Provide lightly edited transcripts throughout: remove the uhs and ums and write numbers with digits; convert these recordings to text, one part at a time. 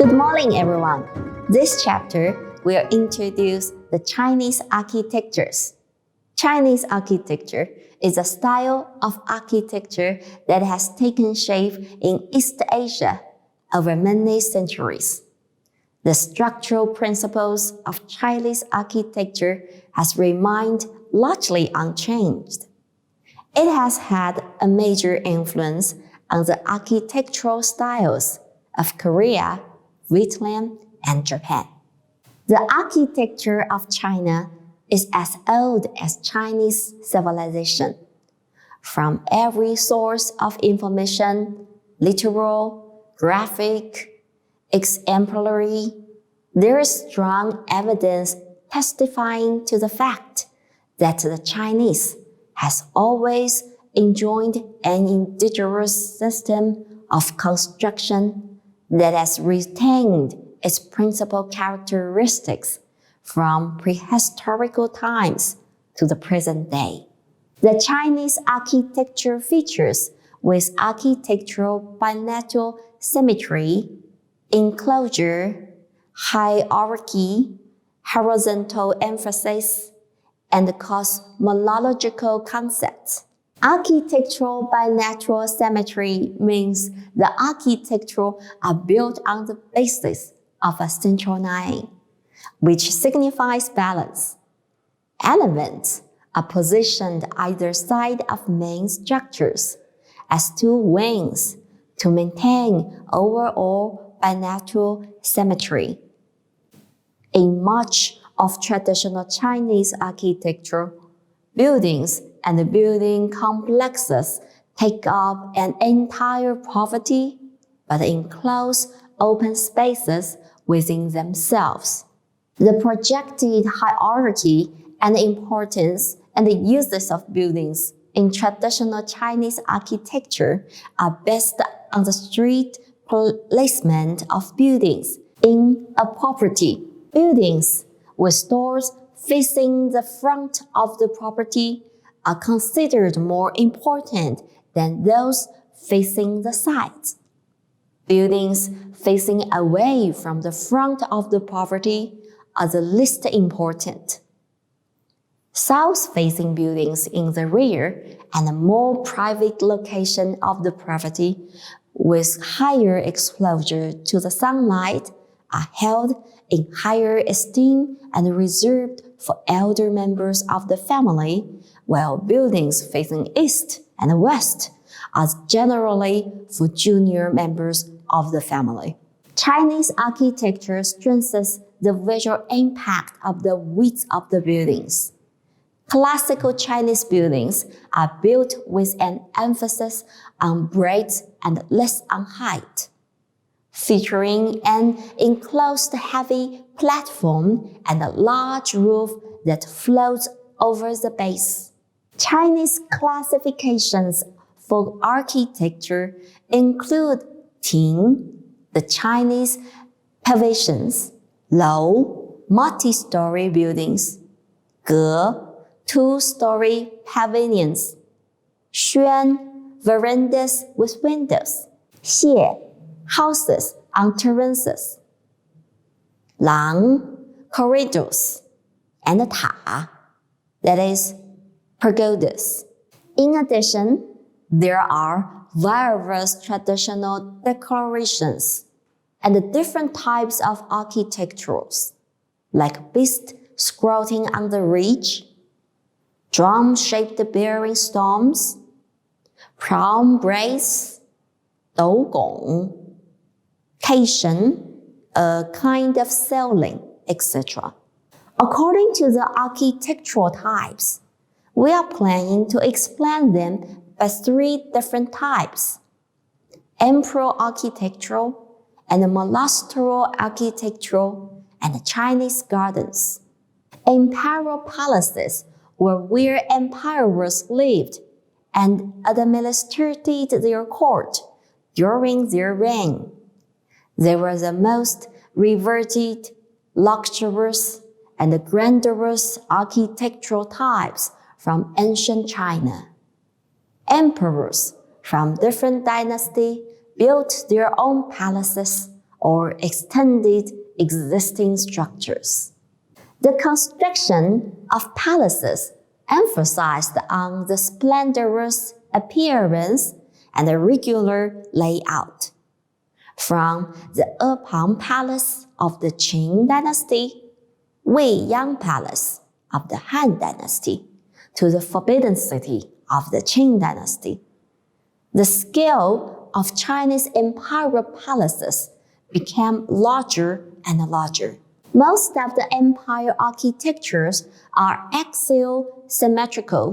Good morning, everyone. This chapter will introduce the Chinese architectures. Chinese architecture is a style of architecture that has taken shape in East Asia over many centuries. The structural principles of Chinese architecture has remained largely unchanged. It has had a major influence on the architectural styles of Korea, Vietnam, and Japan. The architecture of China is as old as Chinese civilization. From every source of information, literal, graphic, exemplary, there is strong evidence testifying to the fact that the Chinese has always enjoyed an indigenous system of construction that has retained its principal characteristics from prehistorical times to the present day. The Chinese architecture features with architectural binational symmetry, enclosure, hierarchy, horizontal emphasis, and cosmological concepts. Architectural binational symmetry means the architecture are built on the basis of a central line, which signifies balance. Elements are positioned either side of main structures as two wings to maintain overall binational symmetry. In much of traditional Chinese architecture, buildings and building complexes take up an entire property, but enclose open spaces within themselves. The projected hierarchy and importance and the uses of buildings in traditional Chinese architecture are based on the street placement of buildings in a property. Buildings with doors facing the front of the property are considered more important than those facing the sides. Buildings facing away from the front of the property are the least important. South-facing buildings in the rear and a more private location of the property with higher exposure to the sunlight are held in higher esteem and reserved for elder members of the family, while buildings facing east and west are generally for junior members of the family. Chinese architecture strengthens the visual impact of the width of the buildings. Classical Chinese buildings are built with an emphasis on breadth and less on height, featuring an enclosed heavy platform and a large roof that floats over the base. Chinese classifications for architecture include Ting, the Chinese pavilions, Lou, multi-story buildings, Ge, two-story pavilions, Xuan, verandas with windows, Xie, houses on terraces, Lang, corridors, and Ta, that is, pagodas. In addition, there are various traditional decorations and different types of architecturals, like beasts squatting on the ridge, drum-shaped bearing stones, palm braids, dou gong, caisson, a kind of ceiling, etc. According to the architectural types, we are planning to explain them by three different types: emperor architectural, and monasteral architectural, and Chinese gardens. Imperial palaces were where emperors lived and administered their court during their reign. They were the most revered, luxurious, and grandiose architectural types from ancient China. Emperors from different dynasties built their own palaces or extended existing structures. The construction of palaces emphasized on the splendorous appearance and the regular layout. From the Epang Palace of the Qing Dynasty, Weiyang Palace of the Han Dynasty, to the Forbidden City of the Qing Dynasty, the scale of Chinese imperial palaces became larger and larger. Most of the empire architectures are axial symmetrical,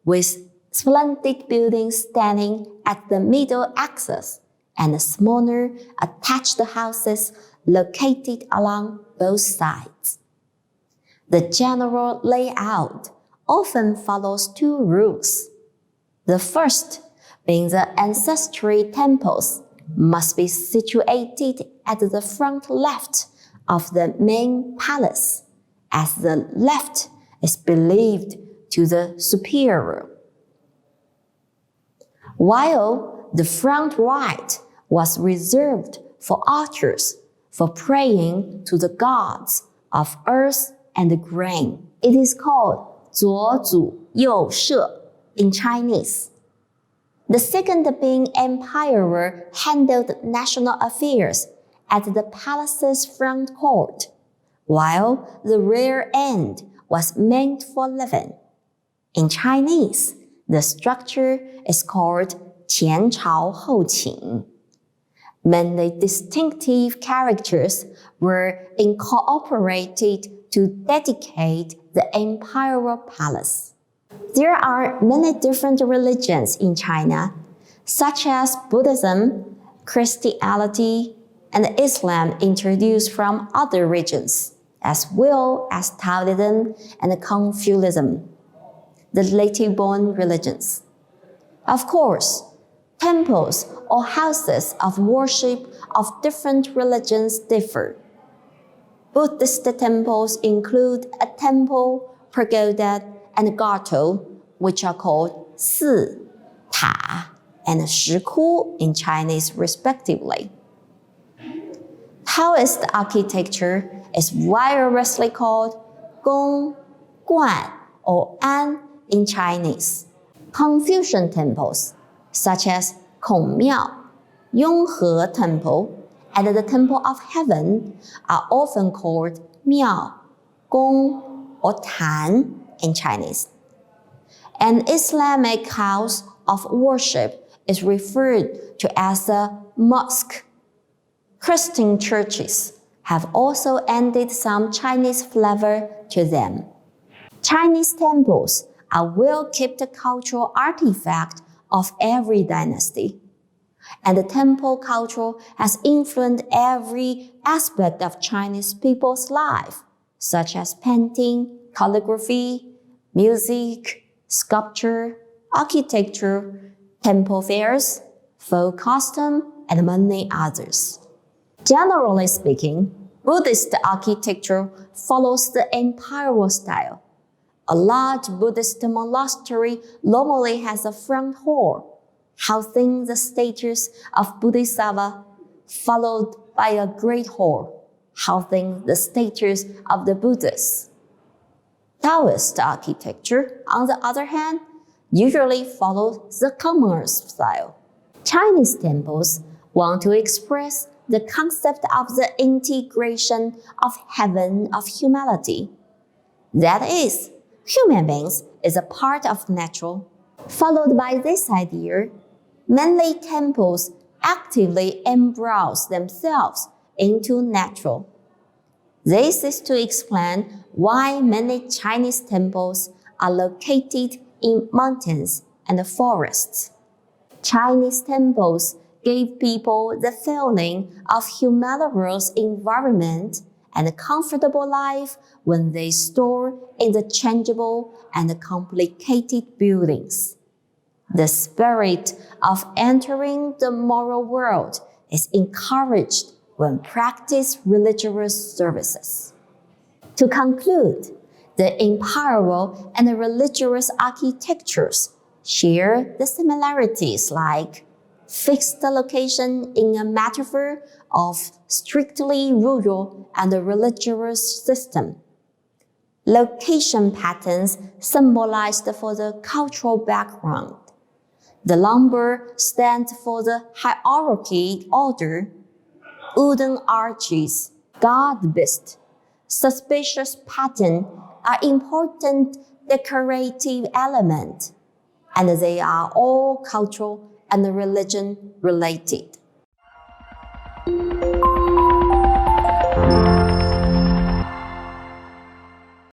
with splendid buildings standing at the middle axis and smaller attached houses located along both sides. The general layout often follows two rules. The first being the ancestry temples must be situated at the front left of the main palace, as the left is believed to the superior, while the front right was reserved for archers for praying to the gods of earth and grain. It is called 左祖右社 in Chinese. The second being emperor handled national affairs at the palace's front court, while the rear end was meant for living. In Chinese, the structure is called 前朝后寝. Many distinctive characters were incorporated to dedicate the imperial palace. There are many different religions in China, such as Buddhism, Christianity, and Islam introduced from other regions, as well as Taoism and Confucianism, the later-born religions. Of course, temples or houses of worship of different religions differ. Buddhist temples include a temple, pagoda, and grotto, which are called 寺, 塔, and 石窟 in Chinese respectively. Taoist architecture is variously called 宫, 观, or 安 in Chinese. Confucian temples, such as 孔庙, Yonghe Temple, and the Temple of Heaven, are often called 庙, 宫, or 坛 in Chinese. An Islamic house of worship is referred to as a mosque. Christian churches have also added some Chinese flavor to them. Chinese temples are well-kept cultural artifact of every dynasty, and the temple culture has influenced every aspect of Chinese people's life, such as painting, calligraphy, music, sculpture, architecture, temple fairs, folk custom, and many others. Generally speaking, Buddhist architecture follows the imperial style. A large Buddhist monastery normally has a front hall, housing the statues of Bodhisattva, followed by a great hall, housing the statues of the Buddhas. Taoist architecture, on the other hand, usually follows the commoner's style. Chinese temples want to express the concept of the integration of heaven of humanity. That is, human beings is a part of nature. Followed by this idea, many temples actively embrace themselves into nature. This is to explain why many Chinese temples are located in mountains and forests. Chinese temples gave people the feeling of humorous environment and a comfortable life when they store in the changeable and complicated buildings. The spirit of entering the moral world is encouraged when practiced religious services. To conclude, the imperial and the religious architectures share the similarities like fixed location in a metaphor of strictly rural and religious system. Location patterns symbolized for the cultural background. The lumber stands for the hierarchy order. Wooden arches, guard beasts, suspicious patterns are important decorative elements, and they are all cultural and religion related.